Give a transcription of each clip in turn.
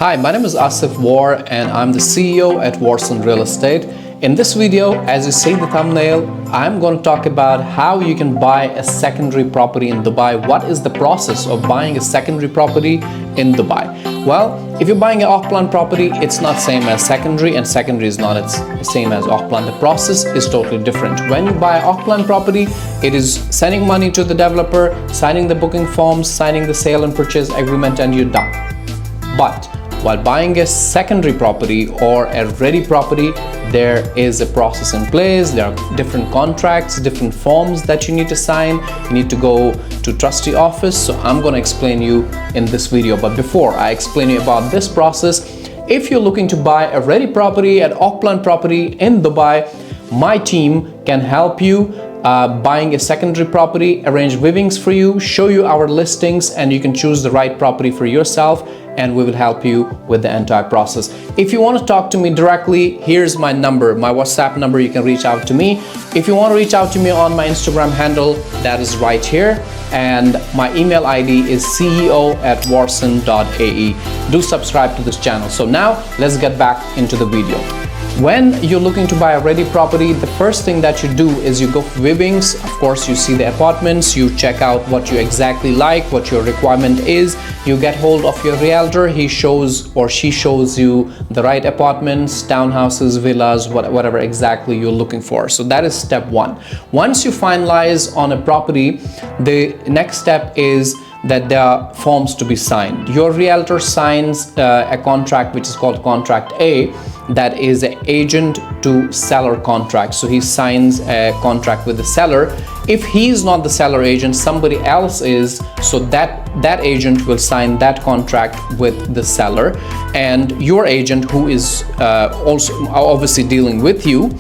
Hi, my name is Asif War and I'm the CEO at Warson Real Estate. In this video, as you see the thumbnail, I'm going to talk about how you can buy a secondary property in Dubai. What is the process of buying a secondary property in Dubai? Well, if you're buying an off-plan property, it's not same as secondary, and secondary is not its same as off-plan. The process is totally different. When you buy an off-plan property, it is sending money to the developer, signing the booking forms, signing the sale and purchase agreement, and you're done. But while buying a secondary property or a ready property, there is a process in place. There are different contracts, different forms that you need to sign. You need to go to trustee office. So I'm going to explain you in this video. But before I explain you about this process, if you're looking to buy a ready property, an off-plan property in Dubai, my team can help you buying a secondary property, arrange viewings for you, show you our listings, and you can choose the right property for yourself, and we will help you with the entire process. If you want to talk to me directly, here's my number, my WhatsApp number. You can reach out to me. If you want to reach out to me on my Instagram handle, that is right here, and my email ID is ceo@warson.ae. Do subscribe to this channel. So now let's get back into the video. When you're looking to buy a ready property, the first thing that you do is you go for viewings. Of course, you see the apartments, you check out what you exactly like, what your requirement is. You get hold of your realtor. He shows or she shows you the right apartments, townhouses, villas, whatever exactly you're looking for. So that is step one. Once you finalize on a property, the next step is that there are forms to be signed. Your realtor signs a contract which is called contract A. That is an agent to seller contract. So he signs a contract with the seller. If he's not the seller agent, somebody else is, so that agent will sign that contract with the seller, and your agent, who is also obviously dealing with you,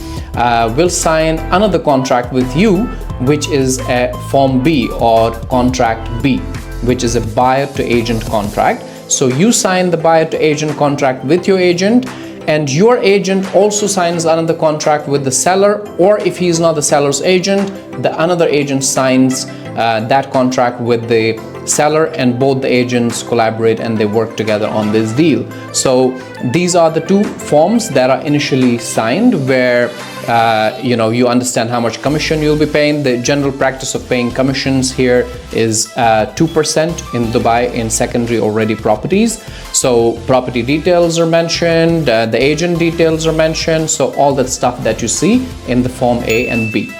will sign another contract with you, which is a form B or contract B, which is a buyer to agent contract. So you sign the buyer to agent contract with your agent, and your agent also signs another contract with the seller, or if he's not the seller's agent, the another agent signs that contract with the seller, and both the agents collaborate and they work together on this deal. So these are the two forms that are initially signed, where you understand how much commission you'll be paying. The general practice of paying commissions here is 2% in Dubai in secondary or ready properties. So property details are mentioned, the agent details are mentioned, so all that stuff that you see in the form A and B.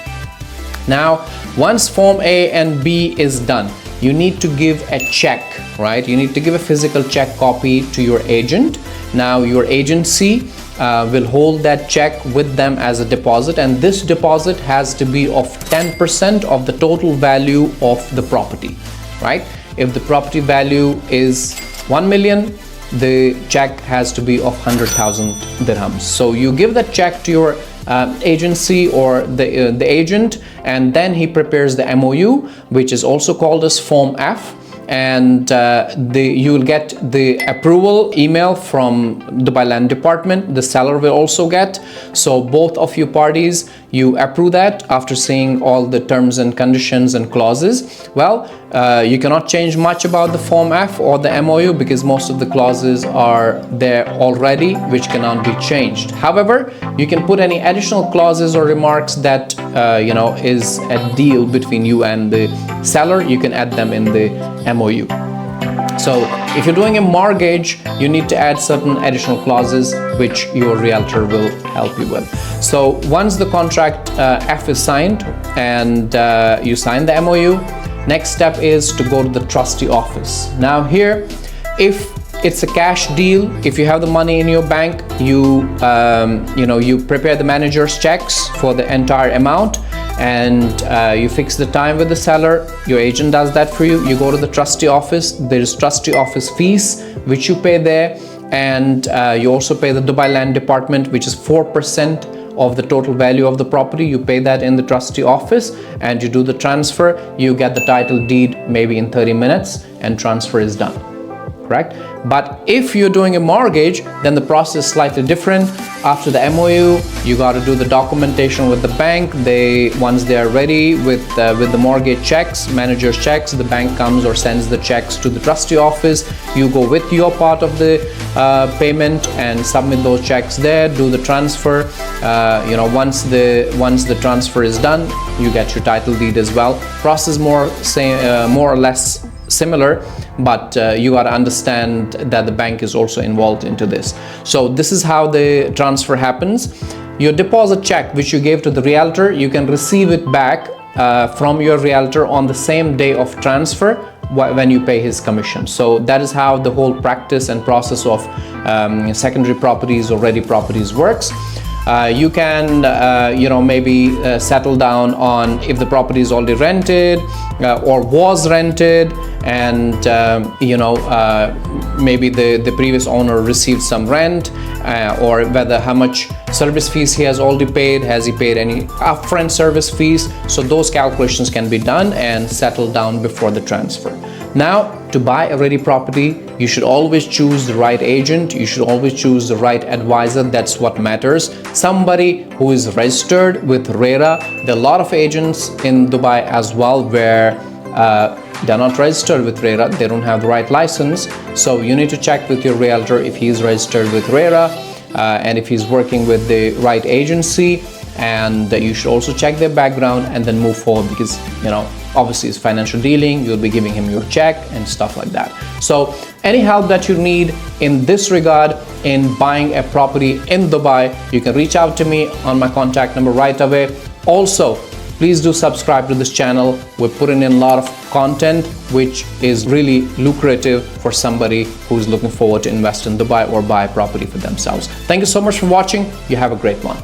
Now, once form A and B is done, you need to give a check, right? You need to give a physical check copy to your agent. Now, your agency will hold that check with them as a deposit, and this deposit has to be of 10% of the total value of the property, right? If the property value is 1 million, the check has to be of 100,000 dirhams. So you give that check to your agency or the agent, and then he prepares the MOU, which is also called as Form F, and you will get the approval email from Dubai Land Department. The seller will also get. So both of you parties, you approve that after seeing all the terms and conditions and clauses. Well, you cannot change much about the Form F or the MOU because most of the clauses are there already, which cannot be changed. However, you can put any additional clauses or remarks that is a deal between you and the seller. You can add them in the MOU. So if you're doing a mortgage, you need to add certain additional clauses which your realtor will help you with. So once the contract F is signed and you sign the MOU, next step is to go to the trustee office. Now here, if it's a cash deal, if you have the money in your bank, you prepare the manager's checks for the entire amount, and you fix the time with the seller. Your agent does that for you. You go to the trustee office. There's trustee office fees which you pay there, and you also pay the Dubai Land Department, which is 4% of the total value of the property. You pay that in the trustee office, and you do the transfer. You get the title deed maybe in 30 minutes, and transfer is done. correct? But if you're doing a mortgage, then the process is slightly different. After the MOU, you got to do the documentation with the bank. Once they are ready with the mortgage checks, manager's checks, the bank comes or sends the checks to the trustee office. You go with your part of the payment and submit those checks there, do the transfer. Once the transfer is done, you get your title deed as well. Process more or less similar, but you got to understand that the bank is also involved into this. So this is how the transfer happens. Your deposit check which you gave to the realtor, you can receive it back from your realtor on the same day of transfer when you pay his commission. So that is how the whole practice and process of secondary properties or ready properties works. You can maybe settle down on if the property is already rented or was rented, and maybe the previous owner received some rent, or whether how much service fees he has already paid, has he paid any upfront service fees. So those calculations can be done and settled down before the transfer. Now, to buy a ready property, you should always choose the right agent. You should always choose the right advisor. That's what matters. Somebody who is registered with RERA. There are a lot of agents in Dubai as well where they're not registered with RERA. They don't have the right license. So you need to check with your realtor if he's registered with RERA and if he's working with the right agency. And you should also check their background and then move forward, because obviously it's financial dealing. You'll be giving him your check and stuff like that. So any help that you need in this regard in buying a property in Dubai, you can reach out to me on my contact number right away. Also, please do subscribe to this channel. We're putting in a lot of content which is really lucrative for somebody who's looking forward to invest in Dubai or buy a property for themselves. Thank you so much for watching. You have a great one.